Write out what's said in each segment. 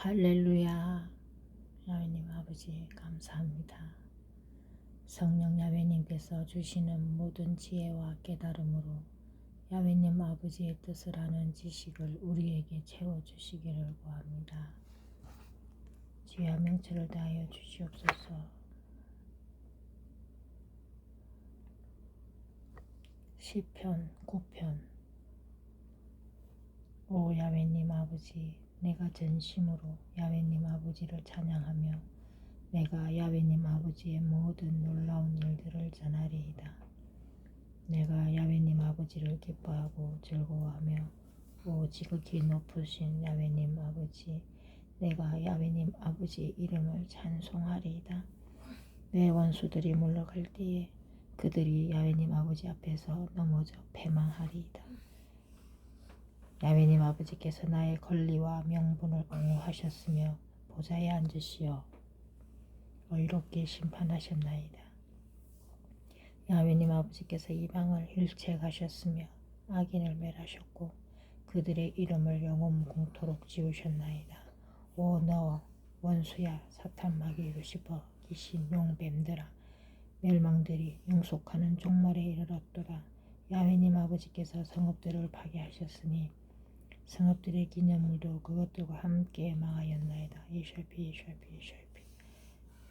할렐루야. 야훼님 아버지 감사합니다. 성령 야훼님께서 주시는 모든 지혜와 깨달음으로 야훼님 아버지의 뜻을 아는 지식을 우리에게 채워주시기를 구합니다. 지혜와 명철을 다하여 주시옵소서. 시편 9편. 오 야훼님 아버지, 내가 전심으로 야훼님 아버지를 찬양하며 내가 야훼님 아버지의 모든 놀라운 일들을 전하리이다. 내가 야훼님 아버지를 기뻐하고 즐거워하며 오 지극히 높으신 야훼님 아버지, 내가 야훼님 아버지의 이름을 찬송하리이다. 내 원수들이 물러갈 때에 그들이 야훼님 아버지 앞에서 넘어져 패망하리이다. 야훼님 아버지께서 나의 권리와 명분을 옹호하셨으며 보좌에 앉으시어 의롭게 심판하셨나이다. 야훼님 아버지께서 이방을 일체하셨으며 악인을 멸하셨고 그들의 이름을 영원 공토록 지우셨나이다. 오 너 원수야, 사탄 마귀 루시퍼 귀신 용뱀들아, 멸망들이 영속하는 종말에 이르렀도다. 야훼님 아버지께서 성읍들을 파괴하셨으니 성읍들의 기념물도 그것들과 함께 망하였나이다. 이샬피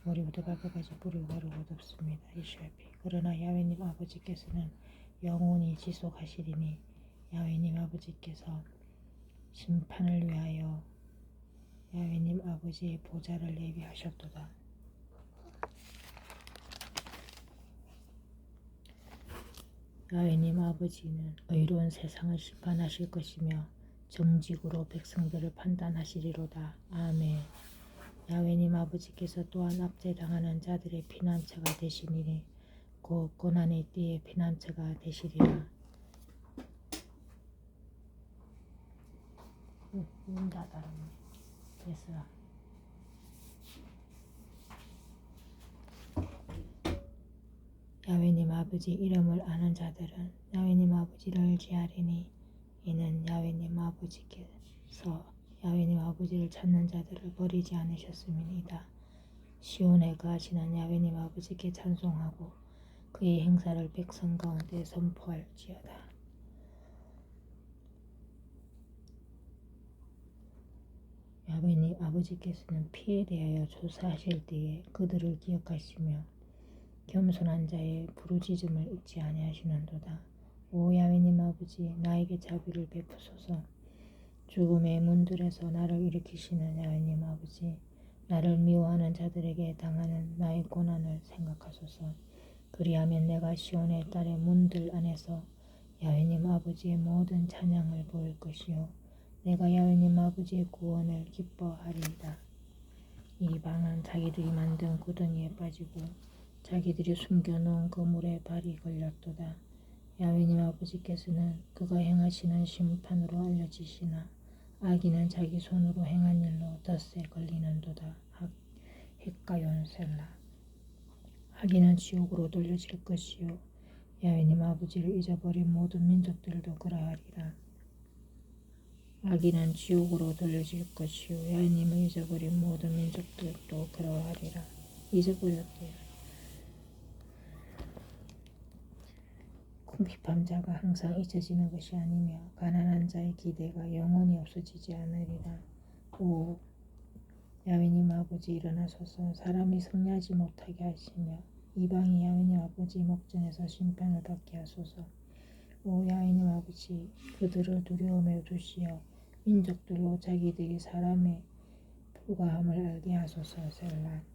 머리부터 발끝까지 뿌리고 가루가 없습니다. 이샬피. 그러나 야훼님 아버지께서는 영원히 지속하시리니 야훼님 아버지께서 심판을 위하여 야훼님 아버지의 보좌를 예비하셨도다. 야훼님 아버지는 의로운 세상을 심판하실 것이며 정직으로 백성들을 판단하시리로다. 아멘. 야훼님 아버지께서 또한 압제당하는 자들의 피난처가 되시리니 곧 고난의 때의 피난처가 되시리라. 예스라. 야훼님 아버지 이름을 아는 자들은 야훼님 아버지를 지하리니 이는 야훼님 아버지께서 야훼님 아버지를 찾는 자들을 버리지 않으셨음이니이다. 시온에 거하시는 야훼님 아버지께 찬송하고 그의 행사를 백성 가운데 선포할지어다. 야훼님 아버지께서는 피에 대하여 조사하실 때에 그들을 기억하시며 겸손한 자의 부르짖음을 잊지 아니하시는도다. 오 야훼님 아버지, 나에게 자비를 베푸소서. 죽음의 문들에서 나를 일으키시는 야훼님 아버지, 나를 미워하는 자들에게 당하는 나의 고난을 생각하소서. 그리하면 내가 시온의 딸의 문들 안에서 야훼님 아버지의 모든 찬양을 보일 것이요 내가 야훼님 아버지의 구원을 기뻐하리이다. 이방은 자기들이 만든 구덩이에 빠지고 자기들이 숨겨놓은 그물에 발이 걸렸도다. 야훼님 아버지께서는 그가 행하시는 심판으로 알려지시나 악인은 자기 손으로 행한 일로 덫에 걸리는도다. 헷가연 셀라. 악인은 지옥으로 돌려질 것이요 야훼님 아버지를 잊어버린 모든 민족들도 그러하리라. 악인은 지옥으로 돌려질 것이요 야훼님을 잊어버린 모든 민족들도 그러하리라. 잊어버렸대요. 궁핍한 자가 항상 잊혀지는 것이 아니며 가난한 자의 기대가 영원히 없어지지 않으리라. 오 야훼님 아버지 일어나소서. 사람이 승리하지 못하게 하시며 이방이 야훼님 아버지 목전에서 심판을 받게 하소서. 오 야훼님 아버지, 그들을 두려움에 두시어 민족들로 자기들이 사람의 불과함을 알게 하소서. 셀라.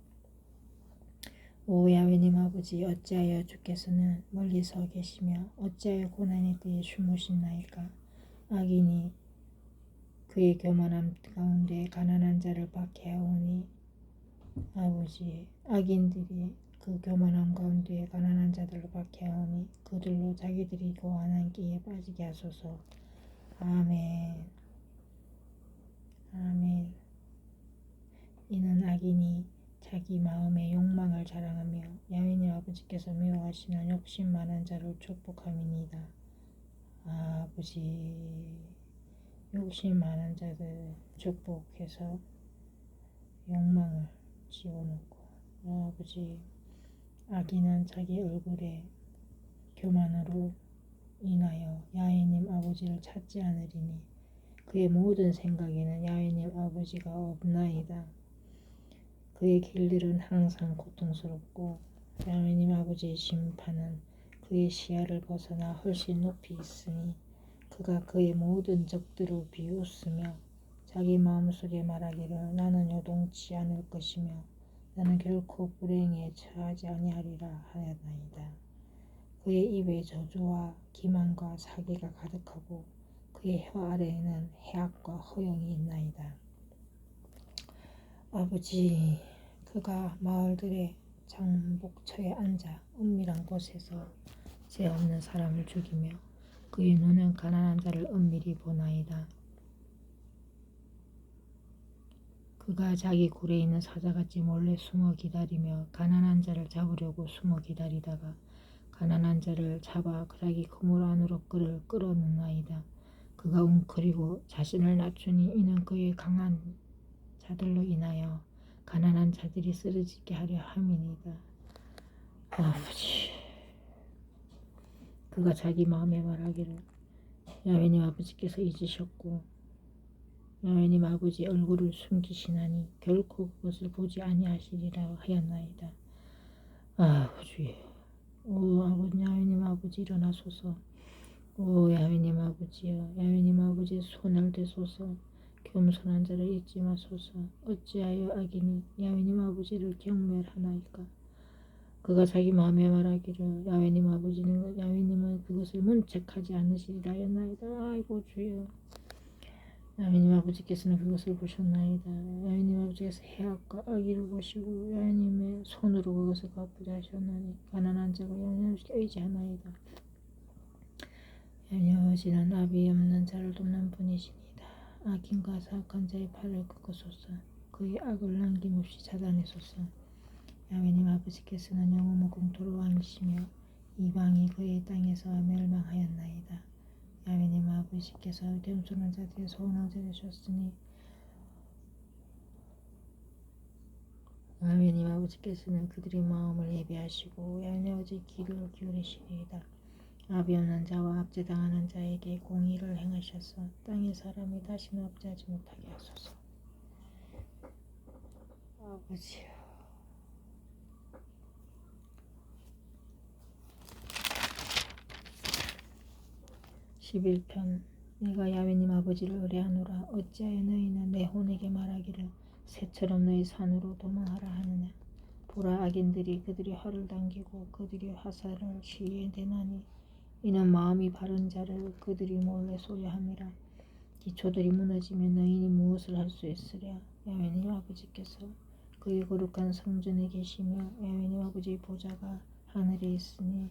오 야훼님 아버지, 어찌하여 주께서는 멀리 서 계시며 어찌하여 고난의 때에 주무신나이까. 악인이 그의 교만함 가운데 가난한 자를 박해하오니 아버지, 악인들이 그 교만함 가운데 가난한 자들을 박해하오니 그들로 자기들이 고난한 끼에 빠지게 하소서. 아멘. 아멘. 이는 악인이 자기 마음의 욕망을 자랑하며 야훼님 아버지께서 미워하시는 욕심 많은 자를 축복함이니이다. 아버지, 욕심 많은 자들 축복해서 욕망을 집어넣고 아버지 아기는 자기 얼굴에 교만으로 인하여 야훼님 아버지를 찾지 않으리니 그의 모든 생각에는 야훼님 아버지가 없나이다. 그의 길들은 항상 고통스럽고 야훼님 아버지의 심판은 그의 시야를 벗어나 훨씬 높이 있으니 그가 그의 모든 적들을 비웃으며 자기 마음속에 말하기를 나는 요동치 않을 것이며 나는 결코 불행에 처하지 아니하리라 하였나이다. 그의 입에 저주와 기만과 사기가 가득하고 그의 혀 아래에는 해악과 허영이 있나이다. 아버지, 그가 마을들의 장복처에 앉아 은밀한 곳에서 죄 없는 사람을 죽이며 그의 눈은 가난한 자를 은밀히 보나이다. 그가 자기 굴에 있는 사자같이 몰래 숨어 기다리며 가난한 자를 잡으려고 숨어 기다리다가 가난한 자를 잡아 자기 그물 안으로 그를 끌어넣나이다. 그가 웅크리고 자신을 낮추니 이는 그의 강한 자들로 인하여 가난한 자들이 쓰러지게 하려 함이니이다. 아버지, 그가 자기 마음에 말하기를 야훼님 아버지께서 잊으셨고 야훼님 아버지 얼굴을 숨기시나니 결코 그것을 보지 아니하시리라 하였나이다. 아버지, 오 아버지, 야훼님 아버지 일어나소서. 오 야훼님 아버지여, 야훼님 아버지의 손을 대소서. 겸손한 자를 잊지 마소서. 어찌하여 악인이 야훼님 아버지를 경멸하나이까. 그가 자기 마음에 말하기를 야훼님은 그것을 문책하지 않으시리라 하였나이다. 아이고 주여, 야훼님 아버지께서는 그것을 보셨나이다. 야훼님 아버지께서 해악과 악의를 보시고 야훼님의 손으로 그것을 갚으려 하셨나니 가난한 자가 야훼님 아버지께 의지하나이다. 야훼님 아버지는 아비 없는 자를 돕는 분이시니이다. 악인과 사악한 자의 팔을 꺾으소서. 그의 악을 남김없이 차단하소서. 야훼님 아버지께서는 영원 무궁토로 왕이시며 이방이 그의 땅에서 멸망하였나이다. 야훼님 아버지께서 겸손한 자들의 소원을 들으셨으니 야훼님 아버지께서는 그들의 마음을 예비하시고 야훼님 아버지의 귀를 기울이시리이다. 아비 없는 자와 압제당하는 자에게 공의를 행하셔서 땅의 사람이 다시는 압제하지 못하게 하소서. 아버지여, 11편. 내가 야훼님 아버지를 의뢰하노라. 어찌하여 너희는 내 혼에게 말하기를 새처럼 너희 산으로 도망하라 하느냐. 보라, 악인들이 그들의 활을 당기고 그들의 화살을 시위에 대나니 이는 마음이 바른 자를 그들이 몰래 쏘려함이라. 기초들이 무너지면 너희는 무엇을 할 수 있으랴. 야훼님 아버지께서 그의 거룩한 성전에 계시며 야훼님 아버지의 보좌가 하늘에 있으니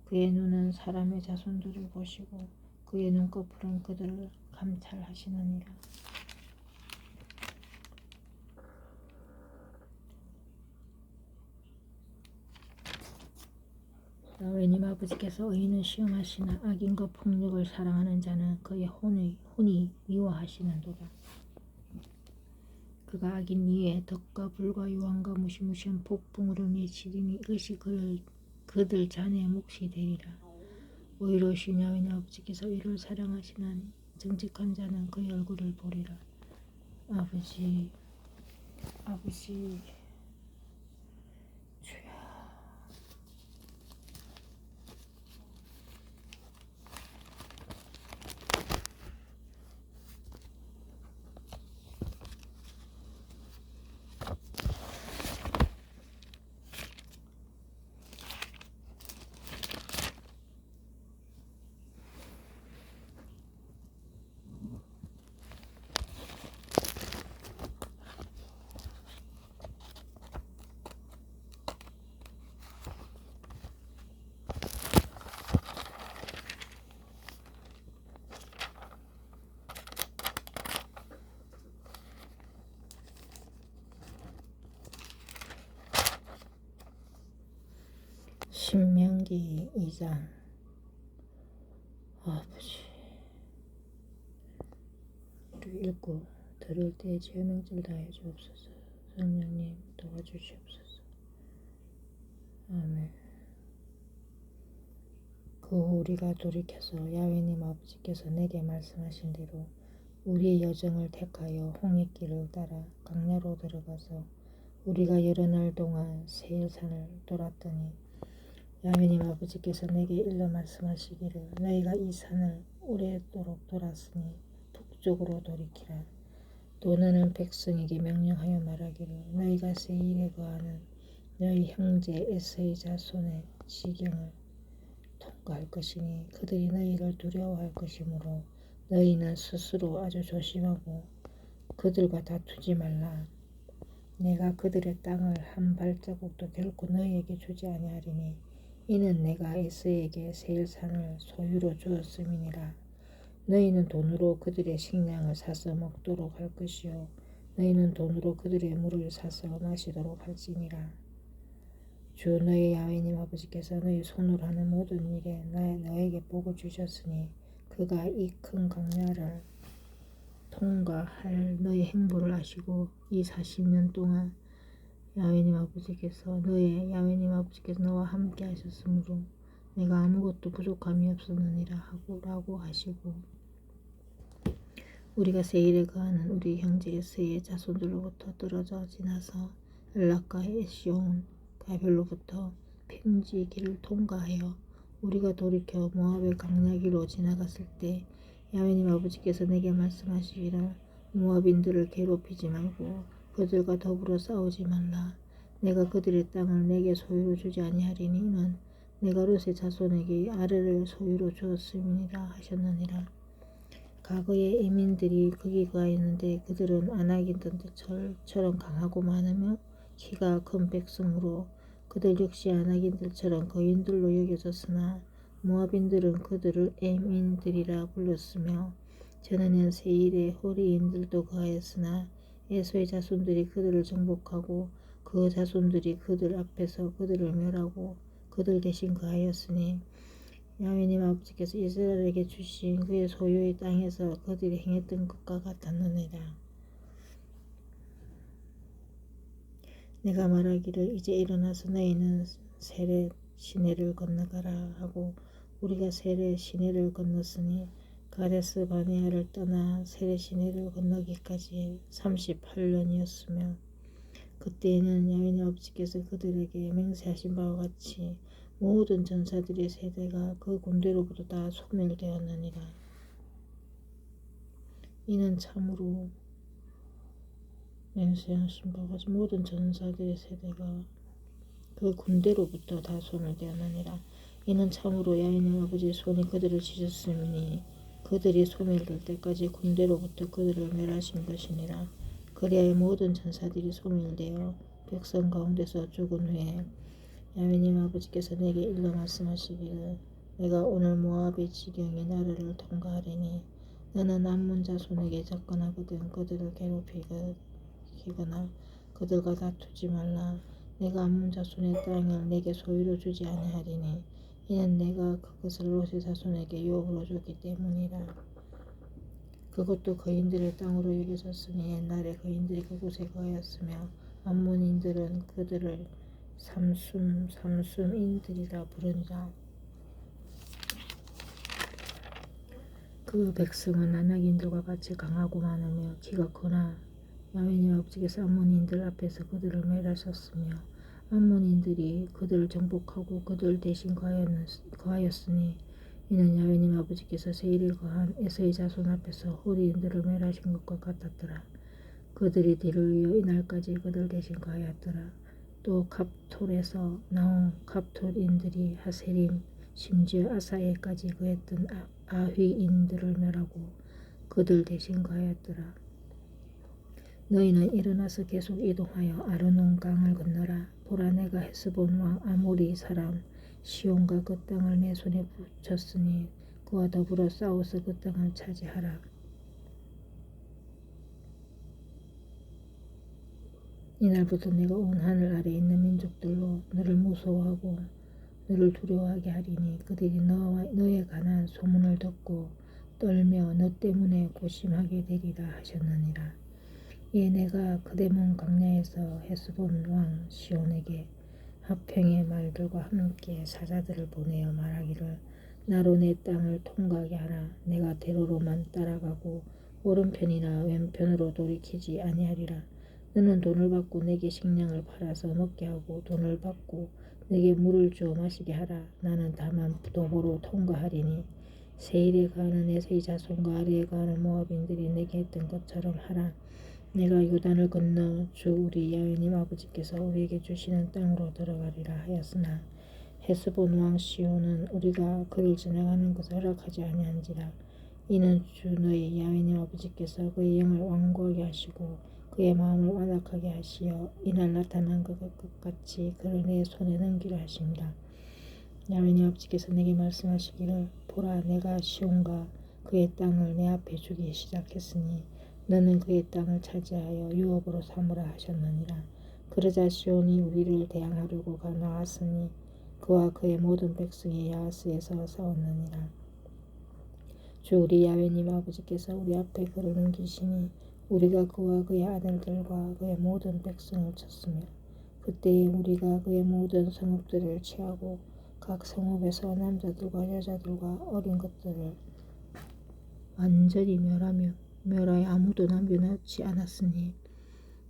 그의 눈은 사람의 자손들을 보시고 그의 눈꺼풀은 그들을 감찰하시느니라. 야훼님 아버지께서 의인을 시험하시나 악인과 폭력을 사랑하는 자는 그의 혼이 미워하시는도다. 그가 악인 위에 덕과 불과 유황과 무시무시한 폭풍으로 내치리니 이것이 그들 자네의 몫이 되리라. 오히려신 야훼님 아버지께서 이를 사랑하시나니 정직한 자는 그의 얼굴을 보리라. 아버지, 주여. 신명기 2장. 아버지, 우리 읽고 들을 때 죄명절 다해 주옵소서. 성령님 도와주시옵소서. 아멘. 그 후 우리가 돌이켜서 야훼님 아버지께서 내게 말씀하신 대로 우리의 여정을 택하여 홍해길을 따라 강야로 들어가서 우리가 여러 날 동안 세일산을 돌았더니 야훼님 아버지께서 내게 일러 말씀하시기를 너희가 이 산을 오래도록 돌았으니 북쪽으로 돌이키라. 또 너는 백성에게 명령하여 말하기를 너희가 세일에 거하는 너희 형제 에서의 자손의 지경을 통과할 것이니 그들이 너희를 두려워할 것이므로 너희는 스스로 아주 조심하고 그들과 다투지 말라. 내가 그들의 땅을 한 발자국도 결코 너희에게 주지 아니하리니 이는 내가 에서에게 세일산을 소유로 주었음이니라. 너희는 돈으로 그들의 식량을 사서 먹도록 할 것이요 너희는 돈으로 그들의 물을 사서 마시도록 할지니라. 주 너희 야훼님 아버지께서 너희 손으로 하는 모든 일에 너에게 복을 주셨으니 그가 이 큰 강야를 통과할 너희 행보를 아시고 이 40년 동안 야훼님 아버지께서 너와 함께 하셨으므로 내가 아무것도 부족함이 없었느니라 라고 하시고 우리가 세일에 거하는 우리 형제 에서의 자손들로부터 떨어져 지나서 엘락과 에시온 가별로부터 핀지 길을 통과하여 우리가 돌이켜 모압의 강야기로 지나갔을 때 야훼님 아버지께서 내게 말씀하시기를 모압인들을 괴롭히지 말고 그들과 더불어 싸우지 말라. 내가 그들의 땅을 내게 소유로 주지 아니하리니 이는 내가 롯의 자손에게 아래를 소유로 주었음이니라 하셨느니라. 과거에 이민들이 거기 거하였는데 그들은 아낙인들처럼 강하고 많으며 키가 큰 백성으로 그들 역시 아낙인들처럼 거인들로 여겨졌으나 모압인들은 그들을 엠인들이라 불렀으며 저는 세일에 호리인들도 거하였으나 에서의 자손들이 그들을 정복하고 그 자손들이 그들 앞에서 그들을 멸하고 그들 대신 거하였으니 야훼님 아버지께서 이스라엘에게 주신 그의 소유의 땅에서 그들이 행했던 것과 같았느니라. 내가 말하기를 이제 일어나서 너희는 세렛 시내를 건너가라 하고 우리가 세렛 시내를 건넜으니 가데스 바네아를 떠나 세렛 시내를 건너기까지 38년이었으며 그때에는 야훼님 아버지께서 그들에게 맹세하신 바와 같이 모든 전사들의 세대가 그 군대로부터 다 소멸되었느니라. 이는 참으로 맹세하신 바와 같이 모든 전사들의 세대가 그 군대로부터 다 소멸되었느니라. 이는 참으로 야훼님 아버지의 손이 그들을 치셨으니 그들이 소멸될 때까지 군대로부터 그들을 멸하신 것이니라. 그리하여 모든 전사들이 소멸되어 백성 가운데서 죽은 후에 야훼님 아버지께서 내게 일러 말씀하시기를 내가 오늘 모압의 지경의 나라를 통과하리니 너는 암몬 자손에게 접근하거든 그들을 괴롭히거나 그들과 다투지 말라. 내가 암몬 자손의 땅을 내게 소유로 주지 아니하리니 이는 내가 그것을 롯의 자손에게 유업으로 줬기 때문이라. 그것도 거인들의 땅으로 여겨졌으니 옛날에 거인들이 그곳에 거하였으며 암몬인들은 그들을 삼순인들이라 부르니라. 그 백성은 아낙인들과 같이 강하고 많으며 키가 크나 야훼님 아버지께서 암몬인들 앞에서 그들을 멸하셨으며 암몬인들이 그들을 정복하고 그들 대신 거하였으니 이는 야훼님 아버지께서 세일에 거한 에서의 자손 앞에서 호리인들을 멸하신 것과 같았더라. 그들이 뒤를 이어 이날까지 그들 대신 거하였더라. 또 갑톨에서 나온 갑톨인들이 하세림 심지어 아사에까지 거했던 아휘인들을 멸하고 그들 대신 거하였더라. 너희는 일어나서 계속 이동하여 아르논 강을 건너라. 보라 내가 헤스본 왕 아모리 사람 시온과 그 땅을 내 손에 붙였으니 그와 더불어 싸워서 그 땅을 차지하라. 이날부터 내가 온 하늘 아래에 있는 민족들로 너를 무서워하고 너를 두려워하게 하리니 그들이 너에 관한 소문을 듣고 떨며 너 때문에 고심하게 되리라 하셨느니라. 이에 내가 그대문 광야에서 헤스본 왕 시온에게 합평의 말들과 함께 사자들을 보내어 말하기를 나로 내 땅을 통과하게 하라. 내가 대로로만 따라가고 오른편이나 왼편으로 돌이키지 아니하리라. 너는 돈을 받고 내게 식량을 팔아서 먹게 하고 돈을 받고 내게 물을 주어 마시게 하라. 나는 다만 도보로 통과하리니 세일에 가는 에서의 자손과 아래에 가는 모압인들이 내게 했던 것처럼 하라. 내가 요단을 건너 주 우리 야훼님 아버지께서 우리에게 주시는 땅으로 들어가리라 하였으나 헤스본 왕 시온은 우리가 그를 지나가는 것을 허락하지 아니한지라. 이는 주 너희 야훼님 아버지께서 그의 영을 완고하게 하시고 그의 마음을 완악하게 하시어 이날 나타난 것 같이 그를 내 손에 넘기려 하십니다. 야훼님 아버지께서 내게 말씀하시기를 보라 내가 시온과 그의 땅을 내 앞에 주기 시작했으니 너는 그의 땅을 차지하여 유업으로 삼으라 하셨느니라. 그러자 시온이 우리를 대항하려고 나왔으니 그와 그의 모든 백성이 야하스에서 싸웠느니라. 주 우리 야훼님 아버지께서 우리 앞에 그를 넘기시니 우리가 그와 그의 아들들과 그의 모든 백성을 쳤으며 그때에 우리가 그의 모든 성읍들을 취하고 각 성읍에서 남자들과 여자들과 어린 것들을 완전히 멸하여 아무도 남겨놓지 않았으니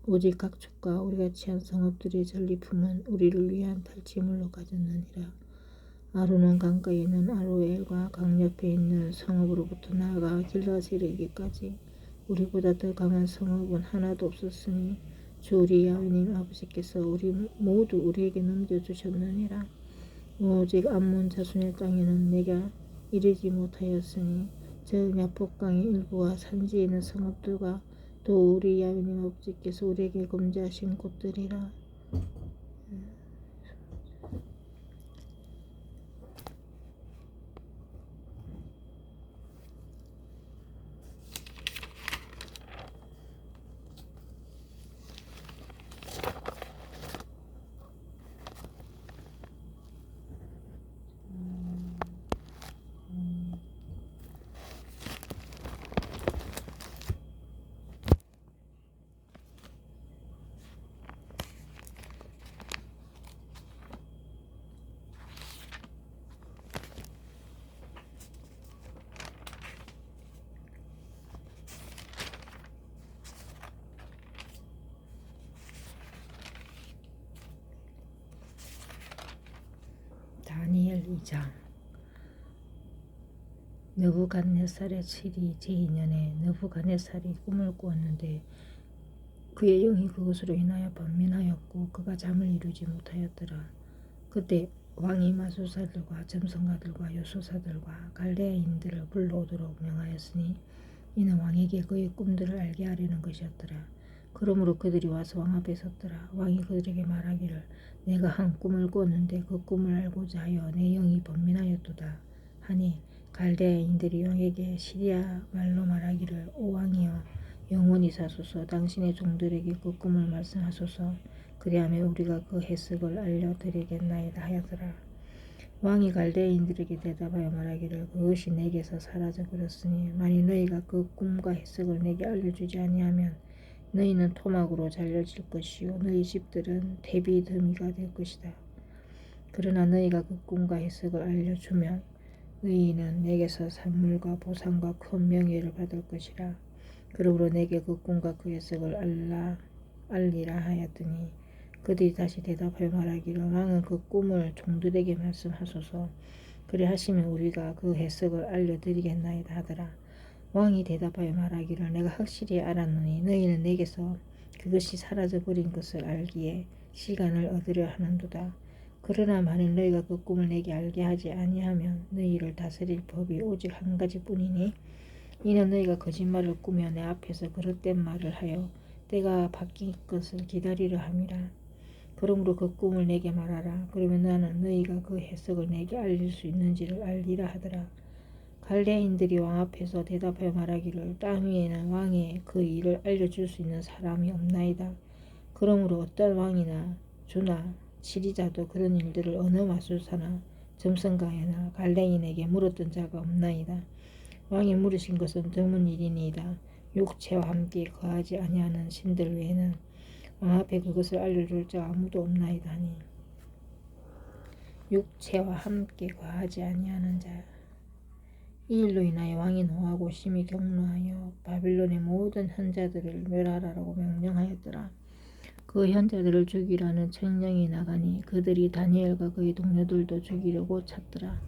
오직 각 족과 우리가 취한 성읍들의 전리품은 우리를 위한 탈취물로 가졌느니라. 아루논 강가에 있는 아로엘과 강 옆에 있는 성읍으로부터 나아가 길앗에 이르기까지 우리보다 더 강한 성읍은 하나도 없었으니 주 우리 야훼님 아버지께서 우리 모두 우리에게 넘겨주셨느니라. 오직 암몬 자손의 땅에는 내가 이르지 못하였으니 즉 야복강의 일부와 산지에 있는 성읍들과 또 우리 야훼님 아버지께서 우리에게 금지하신 곳들이라. 다니엘 2장. 느부갓네살의 7위 제2년에 느부갓네살이 꿈을 꾸었는데 그의 영이 그것으로 인하여 번민하였고 그가 잠을 이루지 못하였더라. 그때 왕이 마술사들과 점성가들과 요술사들과 갈대아인들을 불러오도록 명하였으니 이는 왕에게 그의 꿈들을 알게 하려는 것이었더라. 그러므로 그들이 와서 왕 앞에 섰더라. 왕이 그들에게 말하기를 내가 한 꿈을 꾸었는데 그 꿈을 알고자 하여 내 영이 번민하였도다 하니 갈대아인들이 왕에게 시리아 말로 말하기를 오 왕이여 영원히 사소서 당신의 종들에게 그 꿈을 말씀하소서 그리하면 우리가 그 해석을 알려드리겠나이다 하였더라. 왕이 갈대아인들에게 대답하여 말하기를 그것이 내게서 사라져 버렸으니 만일 너희가 그 꿈과 해석을 내게 알려주지 아니하면 너희는 토막으로 잘려질 것이요 너희 집들은 대비 더미가 될 것이다. 그러나 너희가 그 꿈과 해석을 알려주면 너희는 내게서 산물과 보상과 큰 명예를 받을 것이라. 그러므로 내게 그 꿈과 그 해석을 알리라 하였더니 그들이 다시 대답하여 말하기를 왕은 그 꿈을 종들에게 말씀하소서 그리하시면 우리가 그 해석을 알려드리겠나이다 하더라. 왕이 대답하여 말하기를 내가 확실히 알았노니 너희는 내게서 그것이 사라져버린 것을 알기에 시간을 얻으려 하는도다. 그러나 만일 너희가 그 꿈을 내게 알게 하지 아니하면 너희를 다스릴 법이 오직 한 가지뿐이니 이는 너희가 거짓말을 꾸며 내 앞에서 그릇된 말을 하여 때가 바뀐 것을 기다리려 함이라. 그러므로 그 꿈을 내게 말하라. 그러면 나는 너희가 그 해석을 내게 알릴 수 있는지를 알리라 하더라. 갈대아인들이 왕 앞에서 대답하여 말하기를 땅 위에는 왕의 그 일을 알려줄 수 있는 사람이 없나이다. 그러므로 어떤 왕이나 주나 지리자도 그런 일들을 어느 마술사나 점성가에나 갈대인에게 물었던 자가 없나이다. 왕이 물으신 것은 드문 일이니이다. 육체와 함께 거하지 아니하는 신들 외에는 왕 앞에 그것을 알려줄 자 아무도 없나이다 하니 육체와 함께 거하지 아니하는 자. 이 일로 인하여 왕이 노하고 심히 격노하여 바빌론의 모든 현자들을 멸하라고 명령하였더라. 그 현자들을 죽이라는 청령이 나가니 그들이 다니엘과 그의 동료들도 죽이려고 찾더라.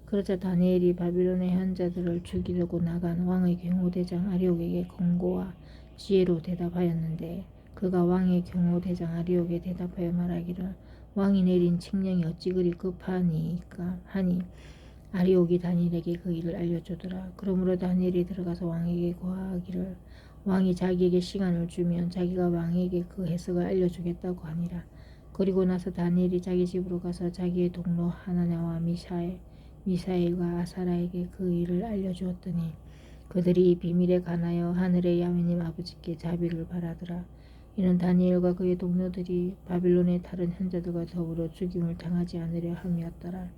그러자 다니엘이 바빌론의 현자들을 죽이려고 나간 왕의 경호대장 아리옥에게 권고와 지혜로 대답하였는데 그가 왕의 경호대장 아리옥에 대답하여 말하기를 왕이 내린 칙령이 어찌 그리 급하니까 하니 아리옥이 다니엘에게 그 일을 알려주더라. 그러므로 다니엘이 들어가서 왕에게 고하기를 왕이 자기에게 시간을 주면 자기가 왕에게 그 해석을 알려주겠다고 하니라. 그리고 나서 다니엘이 자기 집으로 가서 자기의 동료 하나냐와 미사엘과 아사라에게 그 일을 알려주었더니 그들이 이 비밀에 관하여 하늘의 야훼님 아버지께 자비를 바라더라. 이는 다니엘과 그의 동료들이 바빌론의 다른 현자들과 더불어 죽임을 당하지 않으려 함이었더라.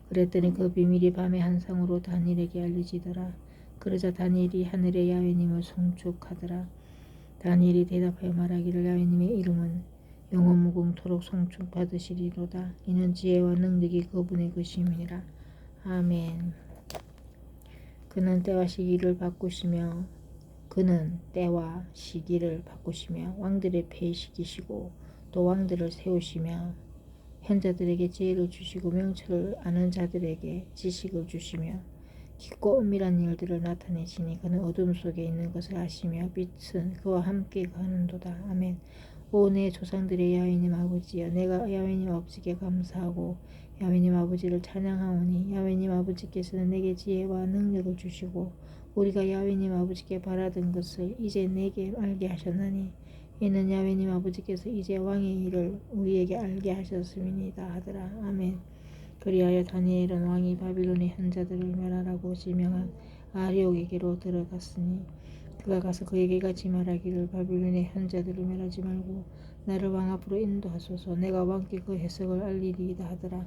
그랬더니 그 비밀이 밤의 한상으로 다니엘에게 알려지더라. 그러자 다니엘이 하늘의 야훼님을 송축하더라. 다니엘이 대답하여 말하기를 야훼님의 이름은 영원무궁토록 송축받으시리로다. 이는 지혜와 능력이 그분의 것임이니라. 아멘. 그는 때와 시기를 바꾸시며 왕들의 폐위시키시고 또 왕들을 세우시며 현자들에게 지혜를 주시고 명철을 아는 자들에게 지식을 주시며 깊고 은밀한 일들을 나타내시니 그는 어둠 속에 있는 것을 아시며 빛은 그와 함께 가는도다. 아멘. 오 내 조상들의 야훼님 아버지여, 내가 야훼님 아버지께 감사하고 야훼님 아버지를 찬양하오니 야훼님 아버지께서는 내게 지혜와 능력을 주시고 우리가 야훼님 아버지께 바라던 것을 이제 내게 알게 하셨나니 이는 야훼님 아버지께서 이제 왕의 일을 우리에게 알게 하셨음이니이다 하더라. 아멘. 그리하여 다니엘은 왕이 바빌론의 현자들을 멸하라고 지명한 아리옥에게로 들어갔으니 그가 가서 그에게 이같이 말하기를 바빌론의 현자들을 멸하지 말고 나를 왕 앞으로 인도하소서. 내가 왕께 그 해석을 알리리이다 하더라.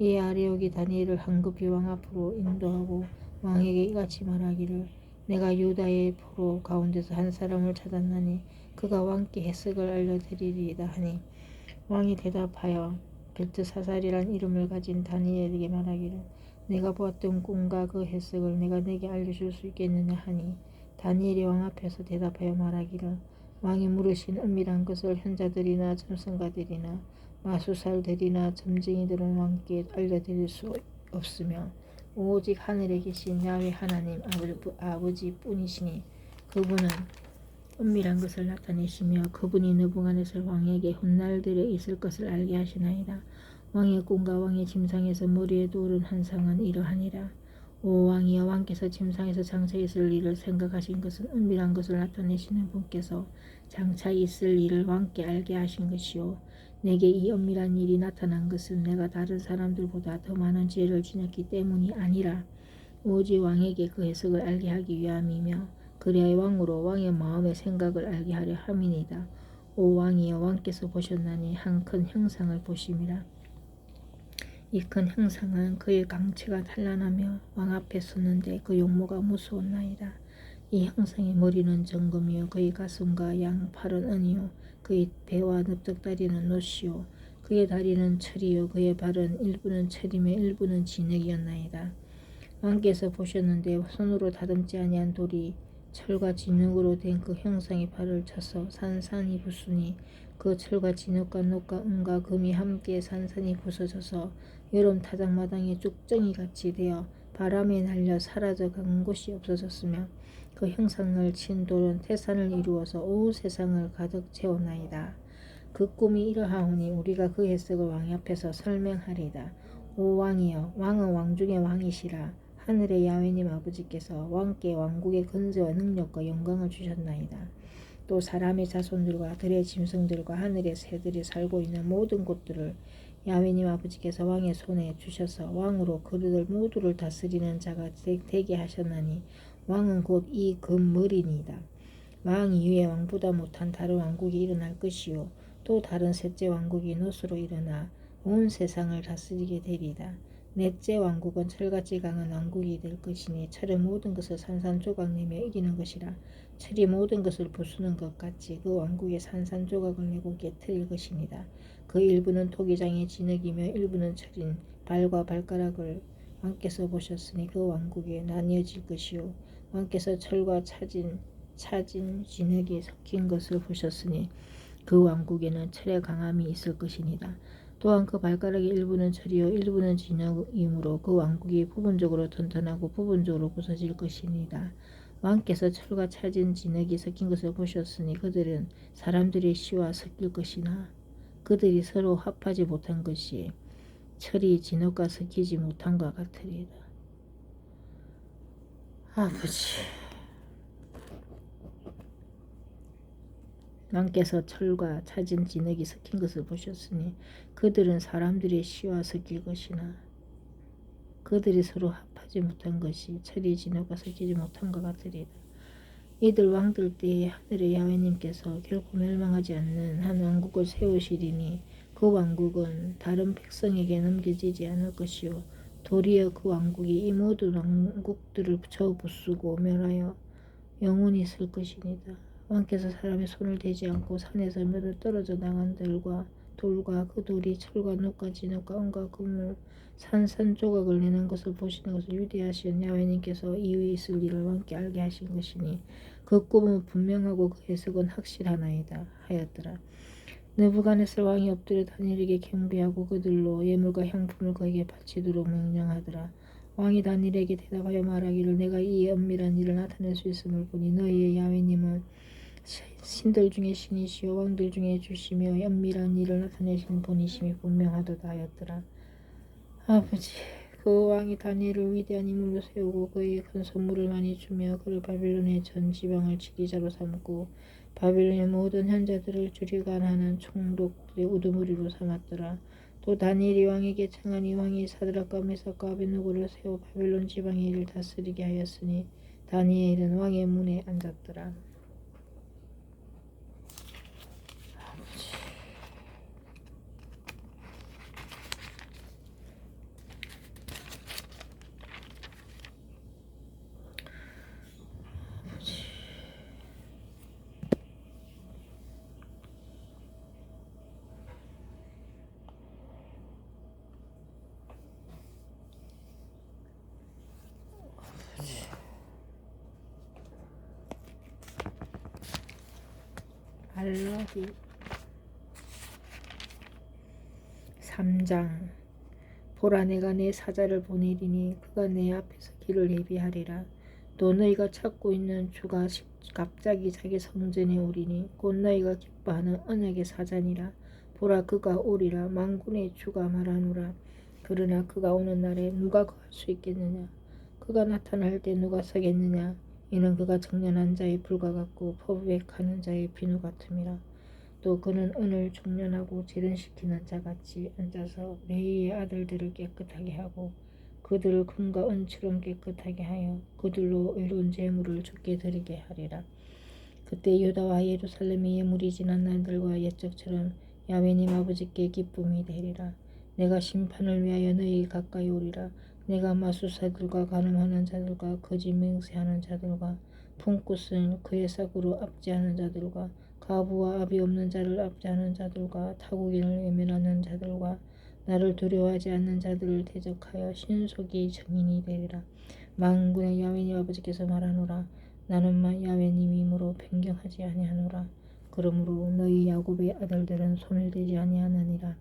이에 아리옥이 다니엘을 한급히 왕 앞으로 인도하고 왕에게 이같이 말하기를 내가 유다의 포로 가운데서 한 사람을 찾았나니 그가 왕께 해석을 알려드리리이다 하니 왕이 대답하여 벨트사살이란 이름을 가진 다니엘에게 말하기를 내가 보았던 꿈과 그 해석을 내가 내게 알려줄 수 있겠느냐 하니 다니엘이 왕 앞에서 대답하여 말하기를 왕이 물으신 은밀한 것을 현자들이나 점성가들이나 마술사들이나 점쟁이들은 왕께 알려드릴 수 없으며 오직 하늘에 계신 야훼 하나님 아버지 뿐이시니 그분은 은밀한 것을 나타내시며 그분이 느부갓네살 왕에게 훗날들에 있을 것을 알게 하시나이다. 왕의 꿈과 왕의 침상에서 머리에 두른 환상은 이러하니라. 오 왕이여, 왕께서 침상에서 장차 있을 일을 생각하신 것은 은밀한 것을 나타내시는 분께서 장차 있을 일을 왕께 알게 하신 것이요 내게 이 은밀한 일이 나타난 것은 내가 다른 사람들보다 더 많은 지혜를 지녔기 때문이 아니라 오직 왕에게 그 해석을 알게 하기 위함이며 그리하여 왕으로 왕의 마음의 생각을 알게 하려 함이니이다. 오 왕이여, 왕께서 보셨나니 한 큰 형상을 보심이라. 이 큰 형상은 그의 강체가 단란하며 왕 앞에 섰는데 그 용모가 무서웠나이다. 이 형상의 머리는 정금이요 그의 가슴과 양 팔은 은이요 그의 배와 넓적다리는 놋이요 그의 다리는 철이요 그의 발은 일부는 철이며 일부는 진흙이었나이다. 왕께서 보셨는데 손으로 다듬지 아니한 돌이 철과 진흙으로 된 그 형상의 발을 쳐서 산산이 부수니 그 철과 진흙과 녹과 은과 금이 함께 산산이 부서져서 여름 타작마당에 쭉정이같이 되어 바람에 날려 사라져 간 곳이 없어졌으며 그 형상을 친 돌은 태산을 이루어서 온 세상을 가득 채웠나이다. 그 꿈이 이러하오니 우리가 그 해석을 왕 앞에서 설명하리이다. 오 왕이여, 왕은 왕 중의 왕이시라. 하늘의 야훼님 아버지께서 왕께 왕국의 건재와 능력과 영광을 주셨나이다. 또 사람의 자손들과 들의 짐승들과 하늘의 새들이 살고 있는 모든 곳들을 야훼님 아버지께서 왕의 손에 주셔서 왕으로 그들을 모두를 다스리는 자가 되게 하셨나니 왕은 곧 이 금머리니이다. 왕 이후에 왕보다 못한 다른 왕국이 일어날 것이요 또 다른 셋째 왕국이 놋으로 일어나 온 세상을 다스리게 되리이다. 넷째 왕국은 철같이 강한 왕국이 될 것이니 철은 모든 것을 산산조각내며 이기는 것이라. 철이 모든 것을 부수는 것 같이 그 왕국에 산산조각을 내고 깨트릴 것이니다. 그 일부는 토기장의 진흙이며 일부는 철인 발과 발가락을 왕께서 보셨으니 그 왕국에 나뉘어질 것이요 왕께서 철과 차진 진흙이 섞인 것을 보셨으니 그 왕국에는 철의 강함이 있을 것이니다. 또한 그 발가락의 일부는 철이요 일부는 진흙이므로 그 왕국이 부분적으로 튼튼하고 부분적으로 부서질 것이니다. 왕께서 철과 차진 진흙이 섞인 것을 보셨으니 그들은 사람들의 씨와 섞일 것이나 그들이 서로 합하지 못한 것이 철이 진흙과 섞이지 못한과 같으리라. 아버지, 왕께서 철과 차진 진흙이 섞인 것을 보셨으니 그들은 사람들의 씨와 섞일 것이나 그들이 서로 합하지 못한 것이 철이 진흙과 섞이지 못한 것 같으리라. 이들 왕들 때에 하늘의 야훼님께서 결코 멸망하지 않는 한 왕국을 세우시리니 그 왕국은 다른 백성에게 넘겨지지 않을 것이요 도리어 그 왕국이 이 모든 왕국들을 저부수고 멸하여 영원히 있을 것이니다. 왕께서 사람의 손을 대지 않고 산에서 몇을 떨어져 나간 돌과 그 돌이 철과 녹과 진흙과 온갖 금을 산산조각을 내는 것을 보시는 것을 유대하신 야훼님께서 이후에 있을 일을 왕께 알게 하신 것이니 그 꿈은 분명하고 그 해석은 확실하나이다 하였더라. 느부갓네살 왕이 엎드려 다니엘에게 경배하고 그들로 예물과 향품을 그에게 바치도록 명령하더라. 왕이 다니엘에게 대답하여 말하기를 내가 이 엄밀한 일을 나타낼 수 있음을 보니 너희의 야훼님은 신들 중에 신이시요 왕들 중에 주시며 엄밀한 일을 나타내신 분이심이 분명하도다 하였더라. 아버지, 그 왕이 다니엘을 위대한 인물로 세우고 그에게 큰 선물을 많이 주며 그를 바빌론의 전 지방을 지기자로 삼고 바빌론의 모든 현자들을 주리관하는 총독들의 우두머리로 삼았더라. 또 다니엘이 왕에게 청하니 왕이 사드락과 메삭과 아벳느고를 세워 바빌론 지방의 일을 다스리게 하였으니 다니엘은 왕의 문에 앉았더라. 알라디 3장. 보라 내가 내 사자를 보내리니 그가 내 앞에서 길을 예비하리라. 또 너희가 찾고 있는 주가 갑자기 자기 성전에 오리니 곧 너희가 기뻐하는 언약의 사자니라. 보라 그가 오리라. 만군의 주가 말하노라. 그러나 그가 오는 날에 누가 거할 수 있겠느냐. 그가 나타날 때 누가 서겠느냐. 이는 그가 정년한 자의 불과 같고 포백하는 자의 비누 같음이라. 또 그는 오늘 중년하고 재련시키는 자같이 앉아서 레위의 아들들을 깨끗하게 하고 그들을 금과 은처럼 깨끗하게 하여 그들로 의로운 제물을 주께 드리게 하리라. 그때 유다와 예루살렘의 예물이 지난 날들과 옛적처럼 야훼님 아버지께 기쁨이 되리라. 내가 심판을 위하여 너희 가까이 오리라. 내가 마술사들과 간음하는 자들과 거짓 맹세하는 자들과 품꾼은 그의 싹으로 압제하는 자들과 가부와 압이 없는 자를 압제하는 자들과 타국인을 외면하는 자들과 나를 두려워하지 않는 자들을 대적하여 신속히 정인이 되리라. 만군의 야훼님 아버지께서 말하노라. 나는 야훼님이므로 변경하지 아니하노라. 그러므로 너희 야곱의 아들들은 손을 대지 아니하느니라.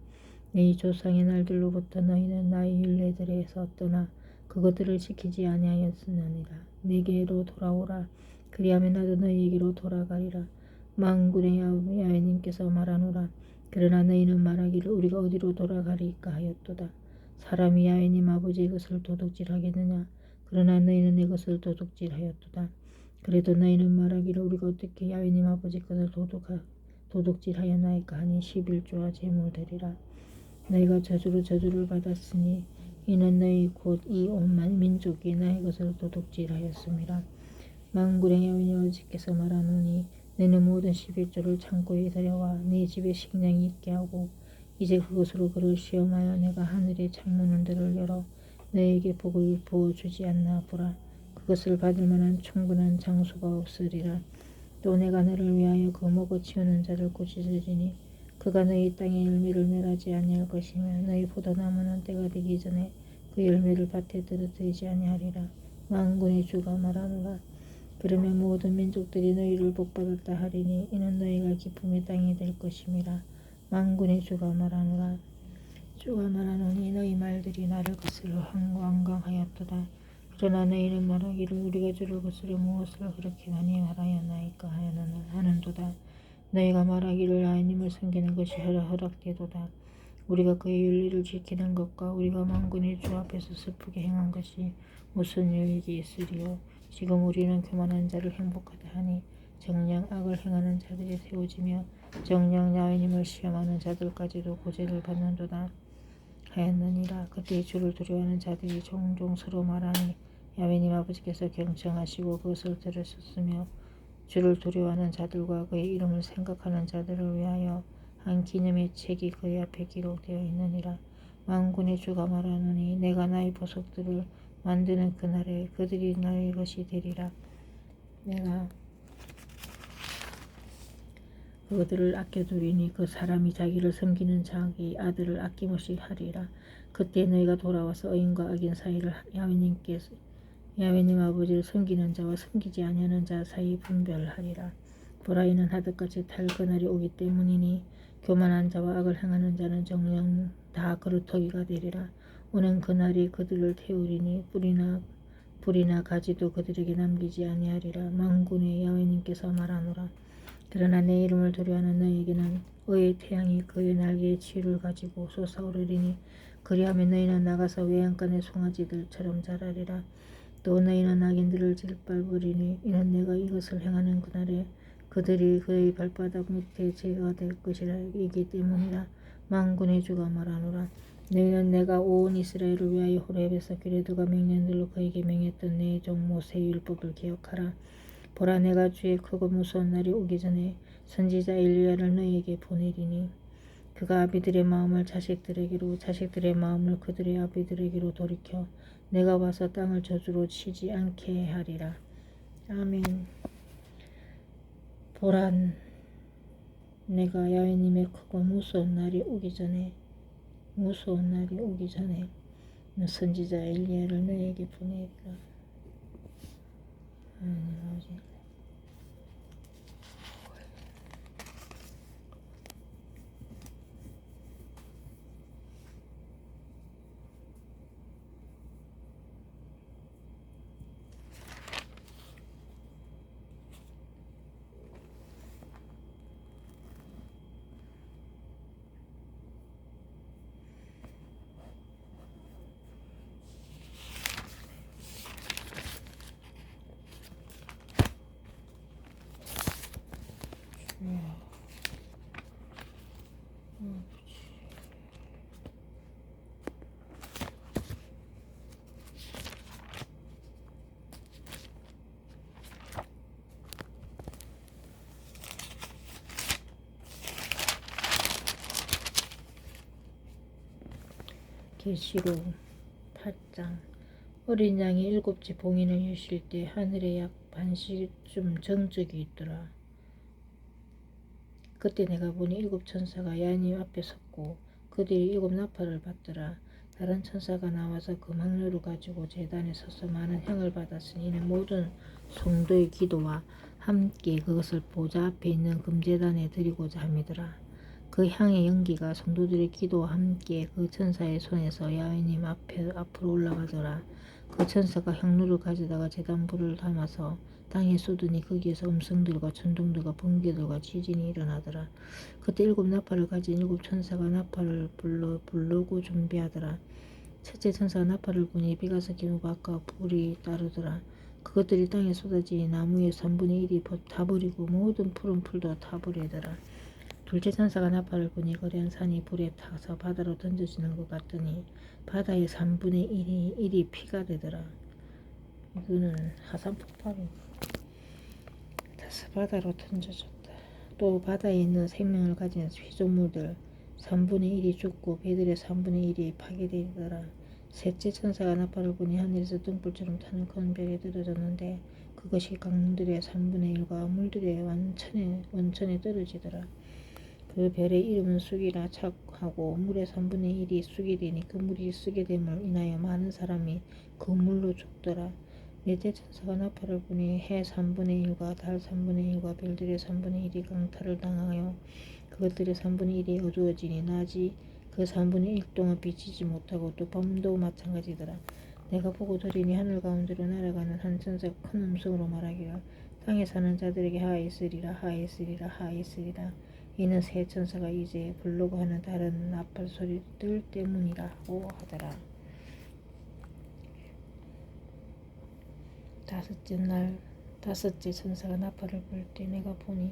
너희 조상의 날들로부터 너희는 나의 율례들에서 떠나 그것들을 지키지 아니하였느니라. 내게로 돌아오라. 그리하면 나도 너희에게로 돌아가리라. 만군의 야훼님께서 말하노라. 그러나 너희는 말하기를 우리가 어디로 돌아가리까 하였도다. 사람이 야훼님 아버지의 것을 도둑질하겠느냐. 그러나 너희는 내 것을 도둑질하였도다. 그래도 너희는 말하기를 우리가 어떻게 야훼님 아버지 것을 도둑질하였나이까 하니 11조와 제물들이라. 너희가 저주로 저주를 받았으니 이는 너희 곧 이 온 민족이 나의 것을 도둑질하였음이라. 만군의 야훼님 아버지께서 말하노니 너는 모든 11조를 창고에 들여와 네 집에 식량이 있게 하고 이제 그것으로 그를 시험하여 내가 하늘의 창문들을 열어 너에게 복을 부어주지 않나 보라. 그것을 받을 만한 충분한 장소가 없으리라. 또 내가 너를 위하여 그 먹어 치우는 자를 꾸짖으리니 그가 너희 땅에 열매를 멸하지 아니할 것이며 너희 포도나무는 때가 되기 전에 그 열매를 밭에 떨어뜨리지 아니하리라. 만군의 주가 말하노라. 그러면 모든 민족들이 너희를 복받았다 하리니 이는 너희가 기쁨의 땅이 될 것임이라. 만군의 주가 말하노라. 주가 말하노니 너희 말들이 나를 거스려 완강하였도다. 그러나 너희는 말하기를 우리가 주를 거스려 무엇을 그렇게 많이 말하였나이까 하는도다. 너희가 말하기를 하나님을 섬기는 것이 허락되도다. 우리가 그의 윤리를 지키는 것과 우리가 만군의 주 앞에서 슬프게 행한 것이 무슨 유익이 있으리요. 지금 우리는 교만한 자를 행복하다 하니 정녕 악을 행하는 자들이 세워지며 정녕 야훼님을 시험하는 자들까지도 고재를 받는도다 하였느니라. 그때 주를 두려워하는 자들이 종종 서로 말하니 야훼님 아버지께서 경청하시고 그것을 들으셨으며 주를 두려워하는 자들과 그의 이름을 생각하는 자들을 위하여 한 기념의 책이 그의 앞에 기록되어 있느니라. 만군의 주가 말하노니 내가 나의 보석들을 만드는 그날에 그들이 나의 것이 되리라. 내가 그들을 아껴두리니 그 사람이 자기를 섬기는 자기 아들을 아낌없이 하리라. 그때 너희가 돌아와서 의인과 악인 사이를 야훼님 아버지를 섬기는 자와 섬기지 아니하는 자 사이 분별하리라. 보라, 이는 하듯같이 탈 그날이 오기 때문이니 교만한 자와 악을 행하는 자는 정녕 다 그루터기가 되리라. 오는 그날이 그들을 태우리니 불이나 가지도 그들에게 남기지 아니하리라. 만군의 야훼님께서 말하노라. 그러나 내 이름을 두려워하는 너희에게는 의의 태양이 그의 날개의 치유를 가지고 솟아오르리니 그리하면 너희는 나가서 외양간의 송아지들처럼 자라리라. 또 너희는 악인들을 짓밟으리니 이는 내가 이것을 행하는 그날에 그들이 그의 발바닥 밑에 죄가 될 것이라 이기 때문이라. 만군의 주가 말하노라. 너희는 내가 온 이스라엘을 위하여 호렙에서 기르드가 맹년들로 그에게 명했던 내 종 모세의 율법을 기억하라. 보라, 내가 주의 크고 무서운 날이 오기 전에 선지자 엘리야를 너희에게 보내리니 그가 아비들의 마음을 자식들에게로 자식들의 마음을 그들의 아비들에게로 돌이켜 내가 와서 땅을 저주로 치지 않게 하리라. 아멘. 보라, 내가 야훼님의 크고 무서운 날이 오기 전에 선지자 엘리야를 너희에게 보내리라. 계시록 8장. 어린 양이 7째 봉인을 여실 때 하늘에 약 반시쯤 정적이 있더라. 그때 내가 보니 7 천사가 야훼님 앞에 섰고 그들이 7 나팔을 받더라. 다른 천사가 나와서 금항로를 가지고 제단에 서서 많은 향을 받았으니 이는 모든 성도의 기도와 함께 그것을 보좌 앞에 있는 금제단에 드리고자 함이더라. 그 향의 연기가 성도들의 기도와 함께 그 천사의 손에서 야훼님 앞으로 올라가더라. 그 천사가 향로를 가져다가 제단불을 담아서 땅에 쏟으니 거기에서 음성들과 천둥들과 번개들과 지진이 일어나더라. 그때 7 나팔을 가진 7 천사가 나팔을 부르고 준비하더라. 첫째 천사가 나팔을 부니 비가 섞인 우박과 불이 따르더라. 그것들이 땅에 쏟아지니 나무의 3분의 1이 타버리고 모든 푸른 풀도 타버리더라. 둘째 천사가 나팔을 부니 거대한 산이 불에 타서 바다로 던져지는 것 같더니 바다의 3분의 1이 피가 되더라. 이거는 화산 폭발이 타서 바다로 던져졌다. 또 바다에 있는 생명을 가진 피조물들 3분의 1이 죽고 배들의 3분의 1이 파괴되더라. 셋째 천사가 나팔을 부니 하늘에서 등불처럼 타는 큰 별이 떨어졌는데 그것이 강들의 3분의 1과 물들의 원천에 떨어지더라. 그 별의 이름은 쑥이라 착하고 물의 3분의 1이 쑥이 되니 그 물이 쓰게 됨을 인하여 많은 사람이 그 물로 죽더라. 넷째 천사가 나팔을 부니 해 3분의 1과 달 3분의 1과 별들의 3분의 1이 강탈을 당하여 그것들의 3분의 1이 어두워지니 낮이 그 3분의 1 동안 비치지 못하고 또 밤도 마찬가지더라. 내가 보고 들으니 하늘 가운데로 날아가는 한 천사가 큰 음성으로 말하기를 땅에 사는 자들에게 하하있으리라 하하있으리라 하하있으리라. 이는 새 천사가 이제 부르고 하는 다른 나팔 소리들 때문이라고 하더라. 다섯째 천사가 나팔을 불 때 내가 보니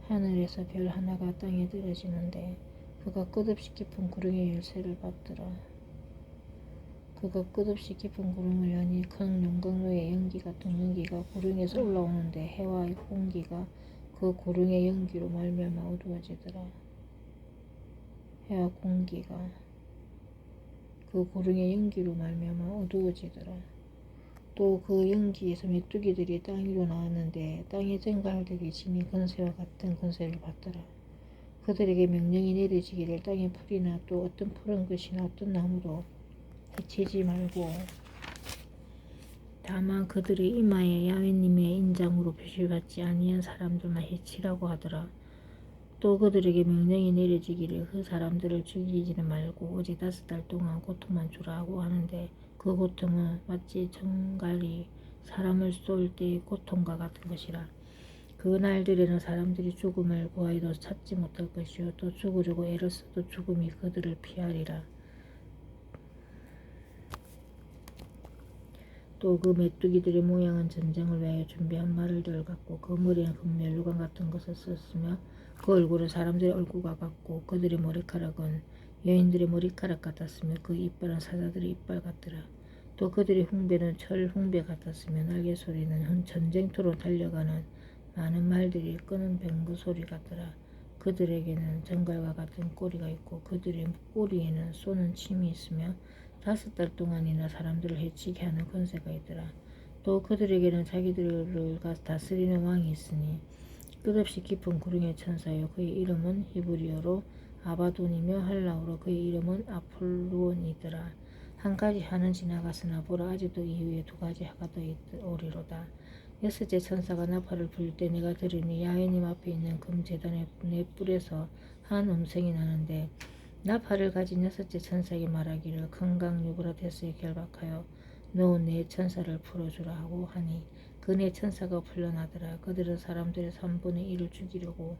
하늘에서 별 하나가 땅에 떨어지는데 그가 끝없이 깊은 구름의 열쇠를 받더라. 그가 끝없이 깊은 구름을 여니 큰 용광로의 연기 같은 연기가 구름에서 올라오는데 해와 공기가 그 구름의 연기로 말미암아 어두워지더라. 해와 공기가 그 구름의 연기로 말미암아 어두워지더라. 또 그 연기에서 메뚜기들이 땅 위로 나왔는데 땅의 정갈들이 지닌 권세와 같은 권세를 받더라. 그들에게 명령이 내려지기를 땅의 풀이나 또 어떤 푸른 것이나 어떤 나무도 해치지 말고 다만 그들의 이마에 야훼님의 인장으로 표시받지 아니한 사람들만 해치라고 하더라. 또 그들에게 명령이 내려지기를 그 사람들을 죽이지는 말고 오직 5달 동안 고통만 주라 하고 하는데 그 고통은 마치 정갈이 사람을 쏠 때의 고통과 같은 것이라. 그 날들에는 사람들이 죽음을 구하여도 찾지 못할 것이요 또 죽으려고 애를 써도 죽음이 그들을 피하리라. 또 그 메뚜기들의 모양은 전쟁을 위하여 준비한 말을 같고 그 머리에는 금면류관 같은 것을 썼으며 그 얼굴은 사람들의 얼굴과 같고 그들의 머리카락은 여인들의 머리카락 같았으며 그 이빨은 사자들의 이빨 같더라. 또 그들의 흉배는 철 흉배 같았으며 날개 소리는 전쟁터로 달려가는 많은 말들이 끄는 뱅구 소리 같더라. 그들에게는 정갈과 같은 꼬리가 있고 그들의 꼬리에는 쏘는 침이 있으며 5달 동안이나 사람들을 해치게 하는 권세가 있더라. 또 그들에게는 자기들을 다스리는 왕이 있으니 끝없이 깊은 구름의 천사요 그의 이름은 히브리어로 아바돈이며 헬라어로 그의 이름은 아폴루온이더라. 한 가지 하는 지나갔으나 보라 아직도 이후에 2가지 하가 더 오리로다. 여섯째 천사가 나팔을 불 때 내가 들으니 야훼님 앞에 있는 금제단의 뿔에서 한 음성이 나는데 나팔을 가진 여섯째 천사에게 말하기를 큰 강 유브라테스에 결박하여 놓은 네 천사를 풀어주라 하고 하니 그 네 천사가 풀려나더라. 그들은 사람들의 3분의 1을 죽이려고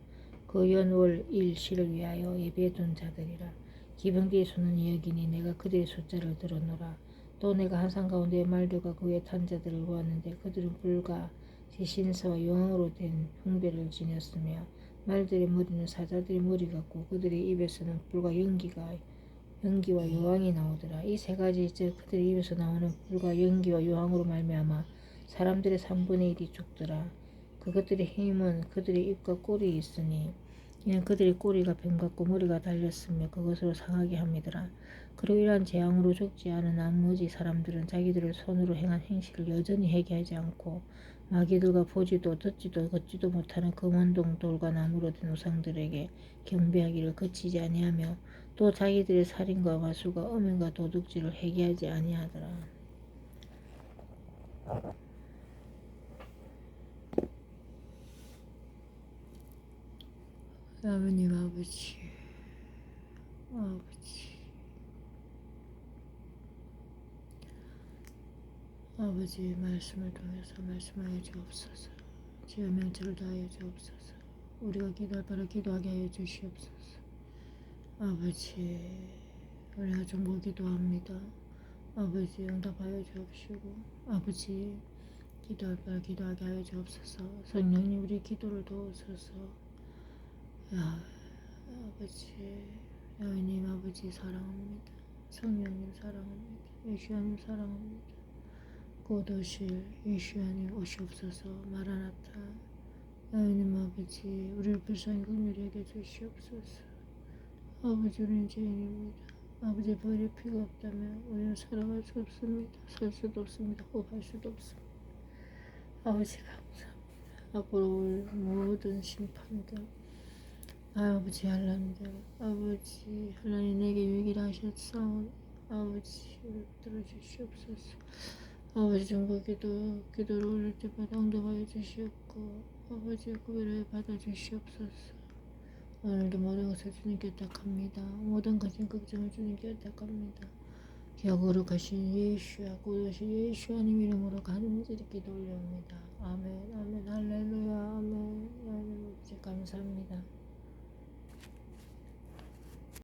그 연월 일시를 위하여 예배해둔 자들이라. 기병대의 수는 여기니 내가 그들의 숫자를 들었노라. 또 내가 한산 가운데 말들과 그 위에 탄 자들을 보았는데 그들은 뿔과 지신서와 용왕으로 된 흉배를 지녔으며 말들의 머리는 사자들의 머리 같고 그들의 입에서는 뿔과 연기와 여왕이 나오더라. 이 3가지 즉 그들의 입에서 나오는 뿔과 연기와 여왕으로 말미암아 사람들의 3분의 1이 죽더라. 그것들의 힘은 그들의 입과 꼬리에 있으니 이는 그들의 꼬리가 뱀 같고 머리가 달렸으며 그것으로 상하게 함이더라. 그리고 이러한 재앙으로 죽지 않은 나머지 사람들은 자기들을 손으로 행한 행실을 여전히 회개하지 않고 마귀들과 보지도 듣지도 걷지도 못하는 금원동 돌과 나무로 된 우상들에게 경배하기를 그치지 아니하며 또 자기들의 살인과 마술과 음행과 도둑질을 회개하지 아니하더라. 하나님 아버지 말씀을 통해서 말씀하여 주옵소서. 주의 명철을 다하여 주옵소서. 우리가 기도할 바를 기도하게 하여 주시옵소서. 아버지 우리가 중보 기도합니다. 아버지 응답하여 주옵시고 아버지 기도할 바를 기도하게 하여 주옵소서. 성령님 우리 기도를 도우소서. 아버지 여인님 아버지 사랑합니다. 성령님 사랑합니다. 예수님 사랑합니다. 곧 오실 예수님 오시옵소서. 마라나타. 여인님 아버지 우리를 불쌍히 긍휼히 여겨 주시옵소서. 아버지 우리는 죄인입니다. 아버지 벌일 피가 없다면 우리는 살아갈 수 없습니다. 살 수도 없습니다. 호흡할 수도 없습니다. 아버지 감사합니다. 앞으로 올 모든 심판들 아버지 한란들 아버지 하나님 내게 위기를 하셨사오니 아버지 들어주시옵소서. 아버지 기도를 올릴 때마다 응답하여 주시옵고 아버지 구별을 받아주시옵소서. 오늘도 모든 것을 주님께 딱합니다. 모든 것은 걱정을 주님께 딱합니다. 거룩하신 예수야 고도신 예수님 이름으로 간절히 기도 올려옵니다. 아멘 아멘 할렐루야 아멘. 하나님 아버지 감사합니다.